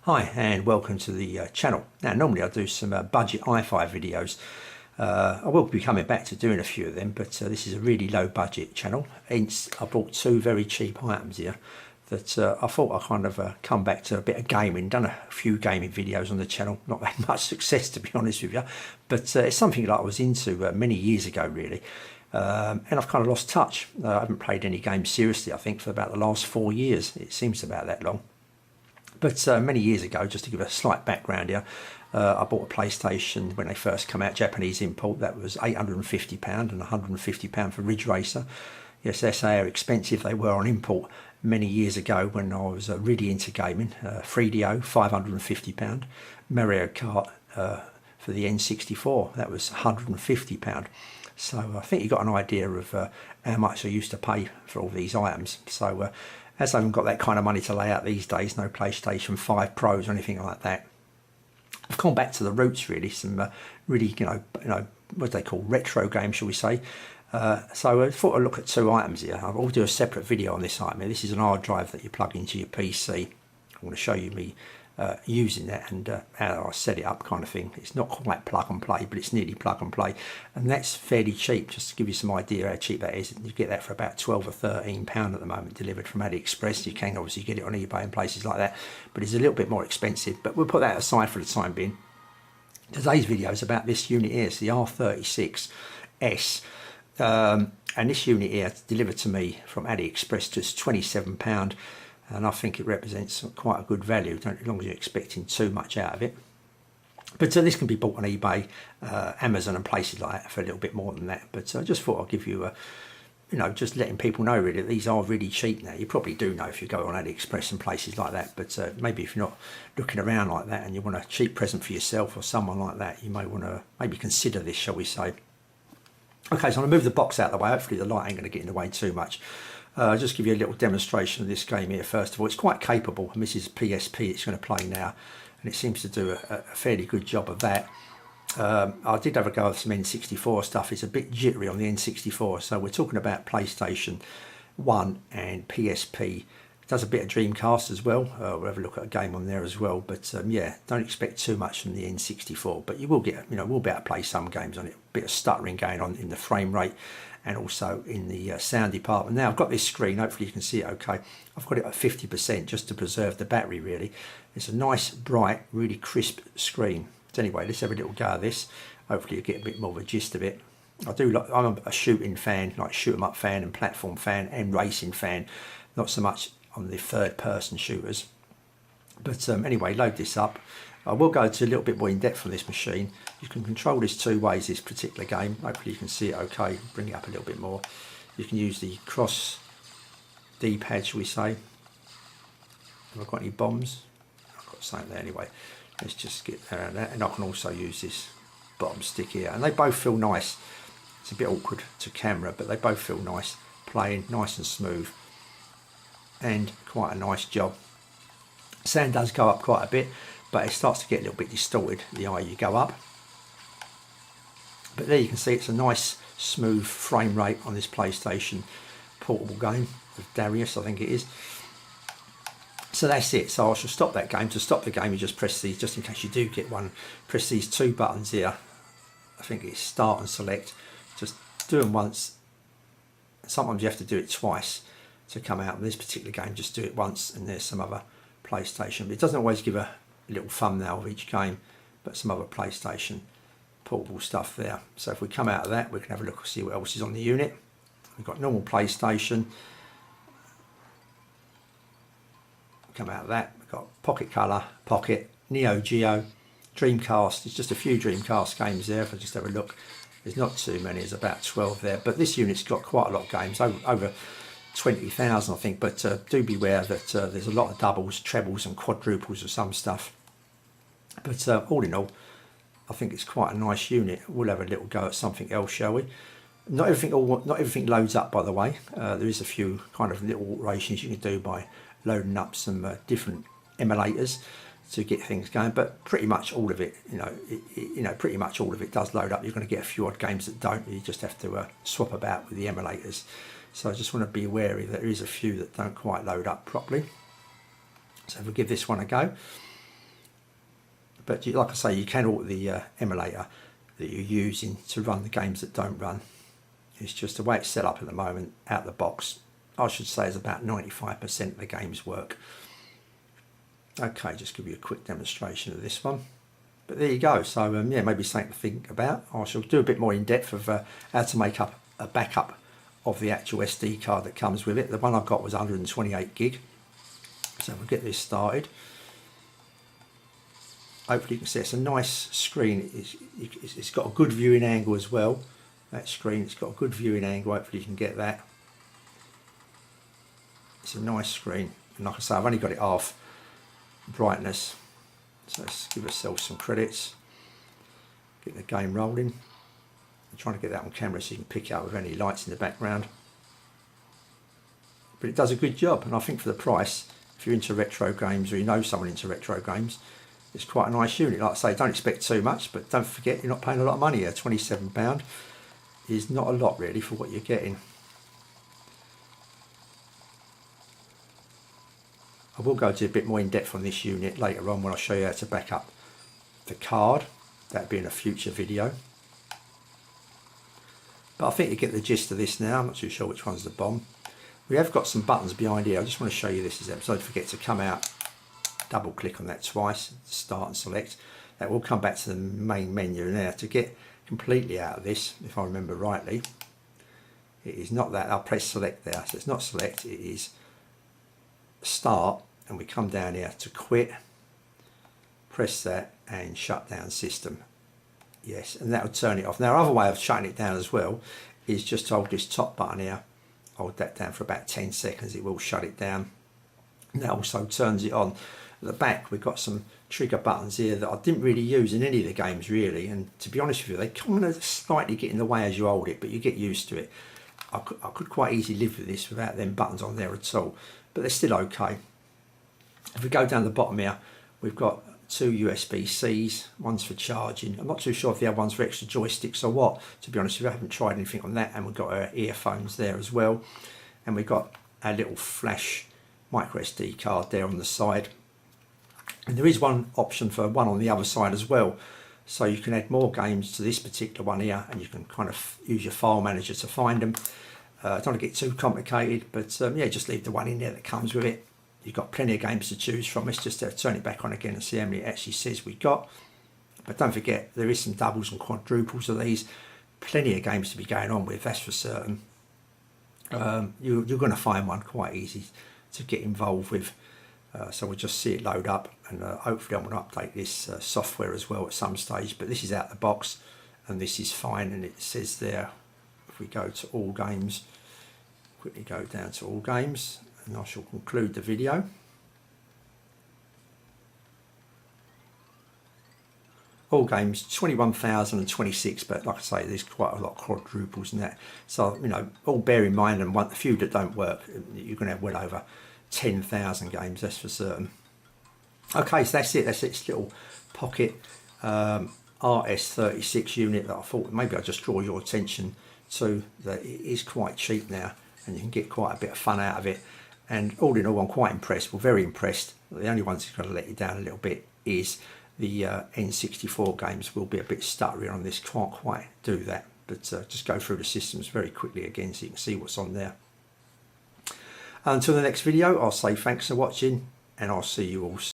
Hi and welcome to the channel. Now normally I do some budget hi-fi videos. I will be coming back to doing a few of them, but this is a really low budget channel. Hence I bought two very cheap items here that I thought I'd kind of come back to a bit of gaming. Done a few gaming videos on the channel, not had much success to be honest with you, but it's something that I was into many years ago really. And I've kind of lost touch. I haven't played any games seriously I think for about the last 4 years. It seems about that long. But many years ago, just to give a slight background here, I bought a PlayStation when they first come out, Japanese import. That was £850 and £150 for Ridge Racer. Yes, that's how expensive they were on import many years ago when I was really into gaming. 3DO, £550. Mario Kart for the N64, that was £150. So I think you got an idea of how much I used to pay for all these items. So as I haven't got that kind of money to lay out these days, no PlayStation 5 Pros or anything like that, I've gone back to the roots really. Some really, you know, what they call retro games, shall we say. So I thought I'd look at two items here. I'll do a separate video on this item here. This is an hard drive that you plug into your PC. I'm going to show you me using that and how I set it up kind of thing. It's not quite plug and play, but it's nearly plug and play, and that's fairly cheap. Just to give you some idea how cheap that is, you get that for about 12 or 13 pound at the moment, delivered from AliExpress. You can obviously get it on eBay and places like that, but it's a little bit more expensive, but we'll put that aside for the time being. Today's video is about this unit here. It's the R36S, and this unit here delivered to me from AliExpress, just £27, and I think it represents quite a good value, as long as you're expecting too much out of it. But this can be bought on eBay, Amazon and places like that for a little bit more than that. But I just thought I'd give you a, you know, just letting people know really that these are really cheap now. You probably do know if you go on AliExpress and places like that, but maybe if you're not looking around like that and you want a cheap present for yourself or someone like that, you may want to maybe consider this, shall we say. Okay, so I'm going to move the box out of the way. Hopefully the light ain't going to get in the way too much. I'll just give you a little demonstration of this game here first of all. It's quite capable, and this is PSP it's going to play now, and it seems to do a fairly good job of that. I did have a go with some N64 stuff. It's a bit jittery on the N64, so we're talking about PlayStation 1 and PSP. It does a bit of Dreamcast as well. We'll have a look at a game on there as well, but yeah, don't expect too much from the N64, but you will get, you know, we'll be able to play some games on it. A bit of stuttering going on in the frame rate and also in the sound department. Now I've got this screen, hopefully you can see it okay. I've got it at 50% just to preserve the battery really. It's a nice, bright, really crisp screen. So anyway, let's have a little go at this. Hopefully you get a bit more of a gist of it. I'm a shooting fan, like shoot 'em up fan and platform fan and racing fan, not so much on the third person shooters. But anyway, load this up. I will go to a little bit more in depth on this machine. You can control this two ways, this particular game. Hopefully you can see it okay. Bring it up a little bit more. You can use the cross D-pad, shall we say. Have I got any bombs? I've got something there anyway. Let's just get around that. And I can also use this bottom stick here. And they both feel nice. It's a bit awkward to camera, but they both feel nice. Playing nice and smooth. And quite a nice job. Sound does go up quite a bit, but it starts to get a little bit distorted the higher you go up. But there you can see it's a nice smooth frame rate on this PlayStation portable game of Darius, I think it is. So that's it. So I shall stop that game. To stop the game you just press these, just in case you do get one, press these two buttons here. I think it's start and select. Just do them once. Sometimes you have to do it twice to come out. In this particular game, just do it once, and there's some other PlayStation. But it doesn't always give a little thumbnail of each game, but some other PlayStation portable stuff there. So if we come out of that, we can have a look and see what else is on the unit. We've got normal PlayStation. Come out of that, we've got Pocket Color, Pocket, Neo Geo, Dreamcast. There's just a few Dreamcast games there. If I just have a look, there's not too many, there's about 12 there, but this unit's got quite a lot of games, over 20,000 I think, but do beware that there's a lot of doubles, trebles and quadruples of some stuff. But all in all, I think it's quite a nice unit. We'll have a little go at something else, shall we? Not everything loads up, by the way. There is a few kind of little alterations you can do by loading up some different emulators to get things going, but pretty much all of it, pretty much all of it does load up. You're going to get a few odd games that don't. You just have to swap about with the emulators. So I just want to be wary that there is a few that don't quite load up properly. So if we give this one a go, But like I say, you can alter the emulator that you're using to run the games that don't run. It's just the way it's set up at the moment, out the box. I should say is about 95% of the games work. Okay, just give you a quick demonstration of this one. But there you go. So yeah, maybe something to think about. I shall do a bit more in depth of how to make up a backup of the actual SD card that comes with it. The one I got was 128 gig. So we'll get this started. Hopefully you can see it's a nice screen. It's got a good viewing angle as well. That screen, it's got a good viewing angle. Hopefully you can get that. It's a nice screen. And like I say, I've only got it half brightness. So let's give ourselves some credits. Get the game rolling. I'm trying to get that on camera so you can pick it up with any lights in the background. But it does a good job, and I think for the price, if you're into retro games or you know someone into retro games, it's quite a nice unit. Like I say, don't expect too much, but don't forget you're not paying a lot of money here. £27 is not a lot really for what you're getting. I will go to a bit more in depth on this unit later on when I show you how to back up the card. That'll be in a future video. But I think you get the gist of this now. I'm not too sure which one's the bomb. We have got some buttons behind here. I just want to show you this as episode. Don't forget to come out, double click on that twice, start and select. That will come back to the main menu now. To get completely out of this, if I remember rightly, it is not that. I'll press select there. So it's not select, it is start, and we come down here to quit, press that and shut down system. Yes, and that will turn it off. Now, other way of shutting it down as well is just to hold this top button here, hold that down for about 10 seconds, it will shut it down. And that also turns it on. At the back we've got some trigger buttons here that I didn't really use in any of the games really, and to be honest with you, they kind of slightly get in the way as you hold it, but you get used to it. I could quite easily live with this without them buttons on there at all, but they're still okay. If we go down the bottom here, we've got two USB-Cs, one's for charging. I'm not too sure if the other one's for extra joysticks or what, to be honest with you. I haven't tried anything on that. And we've got our earphones there as well, and we've got our little flash micro SD card there on the side, and there is one option for one on the other side as well, so you can add more games to this particular one here, and you can kind of use your file manager to find them. Don't want to get too complicated, but yeah, just leave the one in there that comes with it. You've got plenty of games to choose from. It's just to turn it back on again and see how many it actually says we got. But don't forget, there is some doubles and quadruples of these. Plenty of games to be going on with, that's for certain. You're going to find one quite easy to get involved with. So we'll just see it load up, and hopefully I'm going to update this software as well at some stage. But this is out the box, and this is fine. And it says there, if we go to all games, quickly go down to all games, and I shall conclude the video. All games 21,026, but like I say, there's quite a lot of quadruples in that. So, you know, all bear in mind, and a few that don't work, you're going to have well over 10,000 games, that's for certain. Okay, so that's it. That's its little pocket RS36 unit that I thought maybe I'll just draw your attention to. That it is quite cheap now, and you can get quite a bit of fun out of it. And all in all, I'm quite impressed. Well, very impressed. The only ones that's going to let you down a little bit is the N64 games. Will be a bit stuttery on this. Can't quite do that, but just go through the systems very quickly again so you can see what's on there. Until the next video, I'll say thanks for watching, and I'll see you all soon.